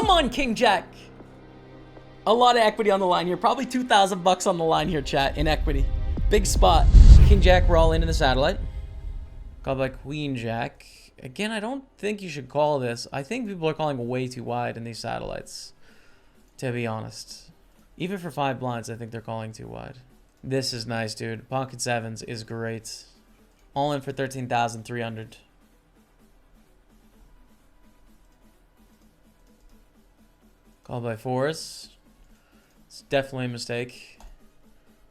Come on, King Jack. A lot of equity on the line here. Probably 2,000 bucks on the line here, chat, in equity. Big spot. King Jack, we're all in the satellite. Called by Queen Jack. Again, I don't think you should call this. I think people are calling way too wide in these satellites, to be honest. Even for 5 blinds, I think they're calling too wide. This is nice, dude. Pocket sevens is great. All in for 13,300. Called by fours. It's definitely a mistake.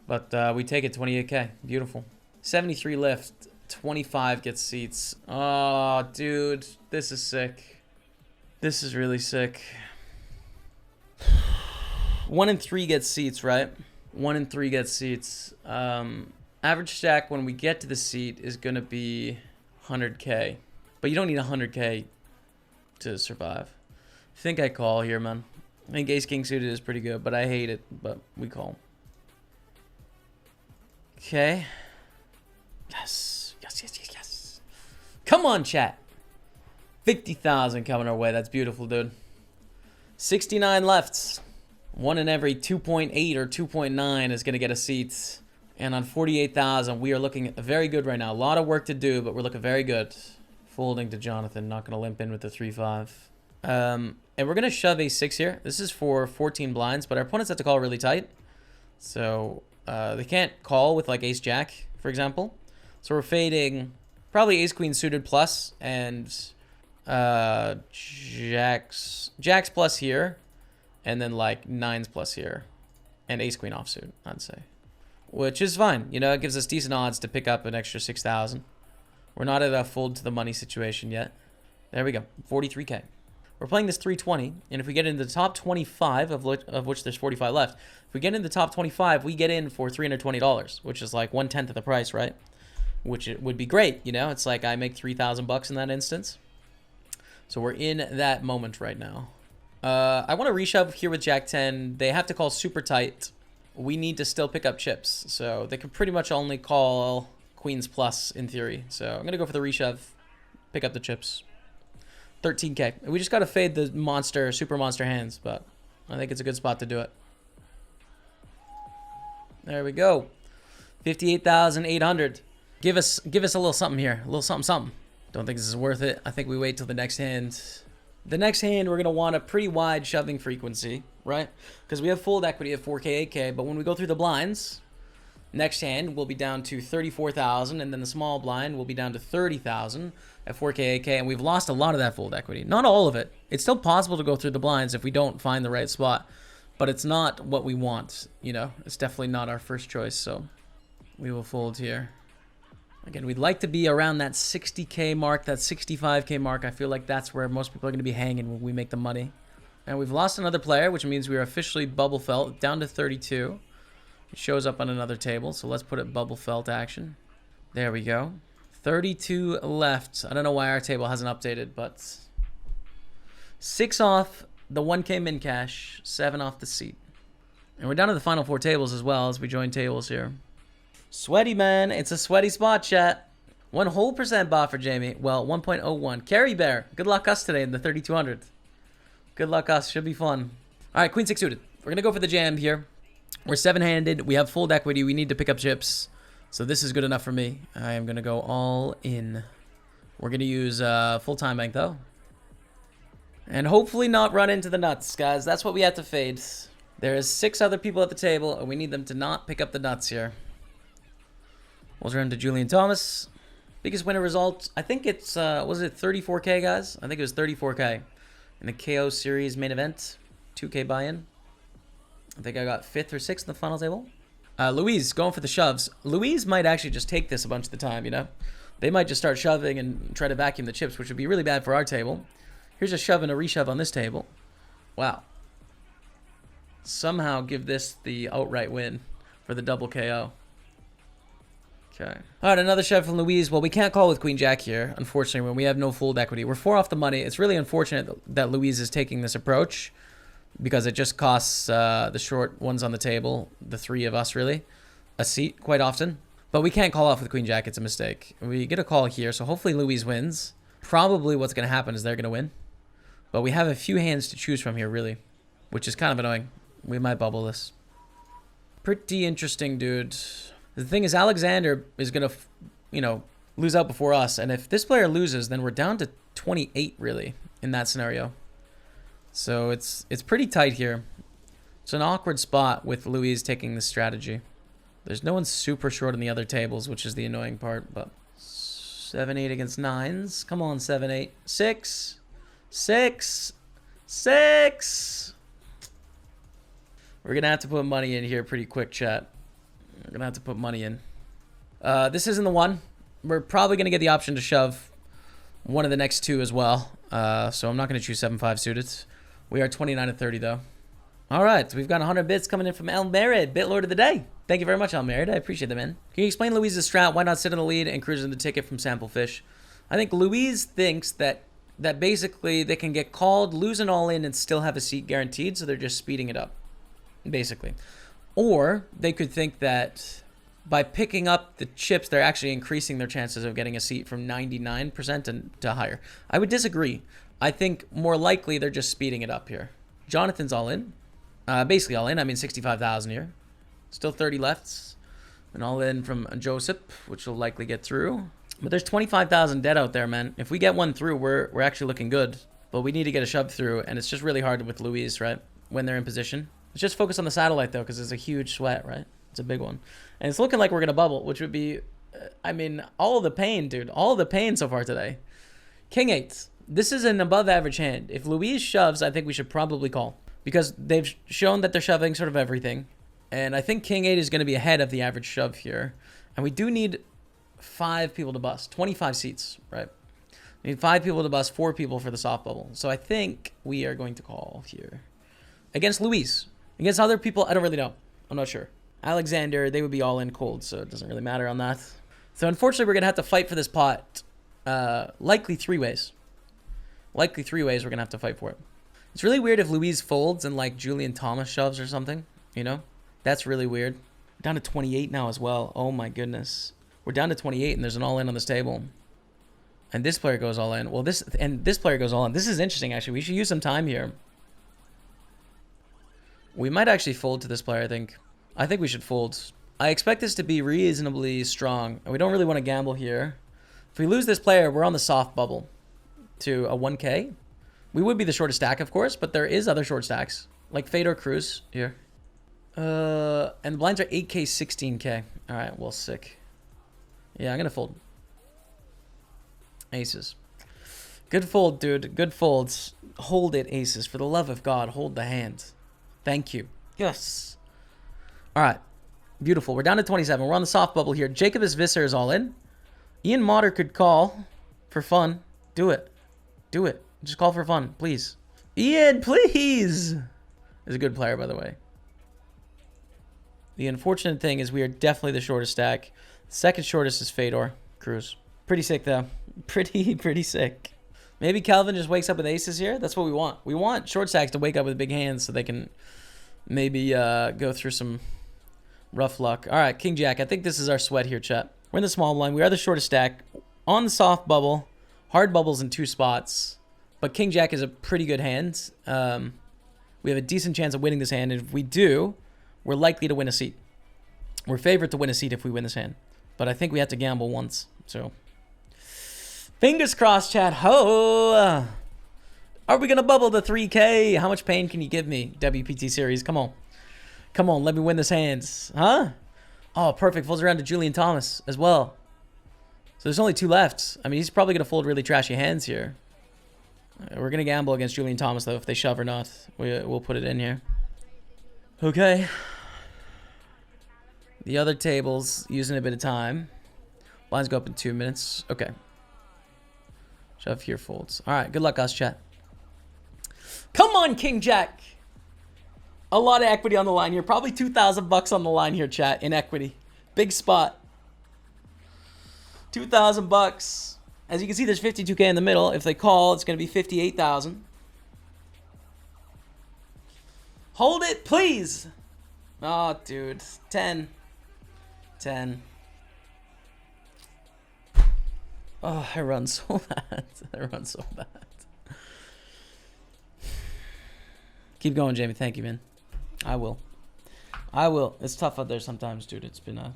But we take it 28K. Beautiful. 73 lift. 25 gets seats. Oh, dude. This is sick. This is really sick. 1 and 3 gets seats, right? 1 and 3 gets seats. Average stack when we get to the seat is going to be 100K. But you don't need 100K to survive. I think I call here, man. I think ace king suited is pretty good, but I hate it. But we call. Okay. Yes. Yes, yes, yes, yes. Come on, chat. 50,000 coming our way. That's beautiful, dude. 69 lefts. 1 in every 2.8 or 2.9 is going to get a seat. And on 48,000, we are looking very good right now. A lot of work to do, but we're looking very good. Folding to Jonathan. Not going to limp in with the 3-5. And we're going to shove a6 here. This is for 14 blinds, but our opponents have to call really tight. So they can't call with like ace-jack, for example. So we're fading probably ace-queen suited plus and jacks plus here. And then like 9s plus here. And ace-queen offsuit, I'd say. Which is fine. You know, it gives us decent odds to pick up an extra 6,000. We're not at a fold to the money situation yet. There we go. 43K. We're playing this 320, and if we get into the top 25, of which there's 45 left, if we get in the top 25, we get in for $320, which is like 1/10 of the price, right? Which it would be great, you know? It's like I make 3,000 bucks in that instance. So we're in that moment right now. I want to reshove here with Jack 10. They have to call super tight. We need to still pick up chips, so they can pretty much only call queens plus in theory. So I'm going to go for the reshove, pick up the chips. 13K. We just got to fade the monster, super monster hands, but I think it's a good spot to do it. There we go. 58,800. Give us a little something here. A little something. Don't think this is worth it. I think we wait till the next hand. The next hand, we're going to want a pretty wide shoving frequency, right? Because we have fold equity of 4K, 8K, but when we go through the blinds, next hand will be down to 34,000, and then the small blind will be down to 30,000 at 4K, 8K, and we've lost a lot of that fold equity. Not all of it. It's still possible to go through the blinds if we don't find the right spot, but it's not what we want, you know? It's definitely not our first choice, so we will fold here. Again, we'd like to be around that 60K mark, that 65K mark. I feel like that's where most people are going to be hanging when we make the money. And we've lost another player, which means we are officially bubble felt down to 32. It shows up on another table, so let's put it bubble felt action. There we go. 32 left. I don't know why our table hasn't updated, but 6 off the 1K min cash, 7 off the seat. And we're down to the final 4 tables as well as we join tables here. Sweaty, man. It's a sweaty spot, chat. 1 whole % bot for Jamie. Well, 1.01. Carry Bear. Good luck us today in the 3,200. Good luck us. Should be fun. All right, Queen 6 suited. We're going to go for the jam here. We're 7-handed. We have fold equity. We need to pick up chips. So this is good enough for me. I am going to go all in. We're going to use full time bank, though. And hopefully not run into the nuts, guys. That's what we have to fade. There is 6 other people at the table, and we need them to not pick up the nuts here. We'll turn to Julian Thomas. Biggest winner result. I think it's, was it 34K, guys? I think it was 34K. In the KO series main event. 2K buy-in. I think I got 5th or 6th in the final table. Louise going for the shoves. Louise might actually just take this a bunch of the time, you know? They might just start shoving and try to vacuum the chips, which would be really bad for our table. Here's a shove and a reshove on this table. Wow. Somehow give this the outright win for the double KO. Okay. All right, another shove from Louise. Well, we can't call with Queen Jack here, unfortunately, when we have no fold equity. We're 4 off the money. It's really unfortunate that Louise is taking this approach because it just costs the short ones on the table, the 3 of us, really, a seat quite often. But we can't call off with Queen Jack. It's a mistake. We get a call here, so hopefully Louise wins. Probably what's going to happen is they're going to win. But we have a few hands to choose from here, really, which is kind of annoying. We might bubble this. Pretty interesting, dude. The thing is, Alexander is going to, you know, lose out before us. And if this player loses, then we're down to 28, really, in that scenario. So it's pretty tight here. It's an awkward spot with Louise taking this strategy. There's no one super short on the other tables, which is the annoying part. But 7-8 against 9s. Come on, 7-8. 6. 6. 6. We're going to have to put money in here pretty quick, chat. We're going to have to put money in. This isn't the one. We're probably going to get the option to shove one of the next two as well. So I'm not going to choose 7-5 suited. We are 29-30, though. All right, we've got 100 bits coming in from El Merid, Bit Lord of the Day. Thank you very much, El Merid. I appreciate that, man. Can you explain Louise's strat? Why not sit in the lead and cruise in the ticket from Sample Fish? I think Louise thinks that basically they can get called, lose an all-in, and still have a seat guaranteed, so they're just speeding it up, basically. Or they could think that by picking up the chips, they're actually increasing their chances of getting a seat from 99% to higher. I would disagree. I think more likely they're just speeding it up here. Jonathan's all in. Basically all in. I mean 65,000 here. Still 30 left. And all in from Joseph, which will likely get through. But there's 25,000 dead out there, man. If we get one through, we're actually looking good. But we need to get a shove through, and it's just really hard with Louise, right? When they're in position. Let's just focus on the satellite, though, because it's a huge sweat, right? It's a big one. And it's looking like we're going to bubble, which would be, I mean, all of the pain, dude. All of the pain so far today. King 8. This is an above average hand. If Louise shoves, I think we should probably call. Because they've shown that they're shoving sort of everything. And I think King 8 is going to be ahead of the average shove here. And we do need 5 people to bust. 25 seats, right? We need 5 people to bust, 4 people for the soft bubble. So I think we are going to call here. Against Louise. Against other people, I don't really know. I'm not sure. Alexander, they would be all in cold, so it doesn't really matter on that. So unfortunately, we're going to have to fight for this pot. Likely 3 ways. Likely 3 ways we're going to have to fight for it. It's really weird if Louise folds and like Julian Thomas shoves or something, you know? That's really weird. We're down to 28 now as well. Oh my goodness. We're down to 28 and there's an all-in on this table. And this player goes all in. Well, this player goes all in. This is interesting, actually. We should use some time here. We might actually fold to this player, I think. I think we should fold. I expect this to be reasonably strong. And we don't really want to gamble here. If we lose this player, we're on the soft bubble to a 1K. We would be the shortest stack, of course, but there is other short stacks. Like Fedor Cruz here. And the blinds are 8K, 16K. All right, well, sick. Yeah, I'm going to fold. Aces. Good fold, dude. Good folds. Hold it, aces. For the love of God, hold the hand. Thank you. Yes. All right. Beautiful. We're down to 27. We're on the soft bubble here. Jacobus Visser is all in. Ian Motter could call for fun. Do it. Do it. Just call for fun, please. Ian, please. Is a good player, by the way. The unfortunate thing is we are definitely the shortest stack. The second shortest is Fedor Cruz. Pretty sick, though. Pretty sick. Maybe Calvin just wakes up with aces here. That's what we want. We want short stacks to wake up with big hands so they can maybe go through some rough luck. All right, King Jack. I think this is our sweat here, chat. We're in the small blind. We are the shortest stack. On the soft bubble. Hard bubbles in 2 spots. But King Jack is a pretty good hand. We have a decent chance of winning this hand. And if we do, we're likely to win a seat. We're favored to win a seat if we win this hand. But I think we have to gamble once. So, fingers crossed, chat. Ho! Are we going to bubble the 3K? How much pain can you give me, WPT series? Come on. Come on, let me win this hand. Huh? Oh, perfect. Folds around to Julian Thomas as well. So there's only 2 left. I mean, he's probably going to fold really trashy hands here. We're going to gamble against Julian Thomas, though, if they shove or not. We'll put it in here. Okay. The other table's using a bit of time. Blinds go up in 2 minutes. Okay. Shove here, folds. All right, good luck, us, chat. Come on, King Jack. A lot of equity on the line here. Probably 2,000 bucks on the line here, chat, in equity. Big spot. 2,000 bucks. As you can see, there's 52K in the middle. If they call, it's going to be 58,000. Hold it, please. Oh, dude. 10. 10. Oh, I run so bad. I run so bad. Keep going, Jamie. Thank you, man. I will. I will. It's tough out there sometimes, dude. It's been a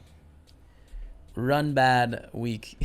run bad week.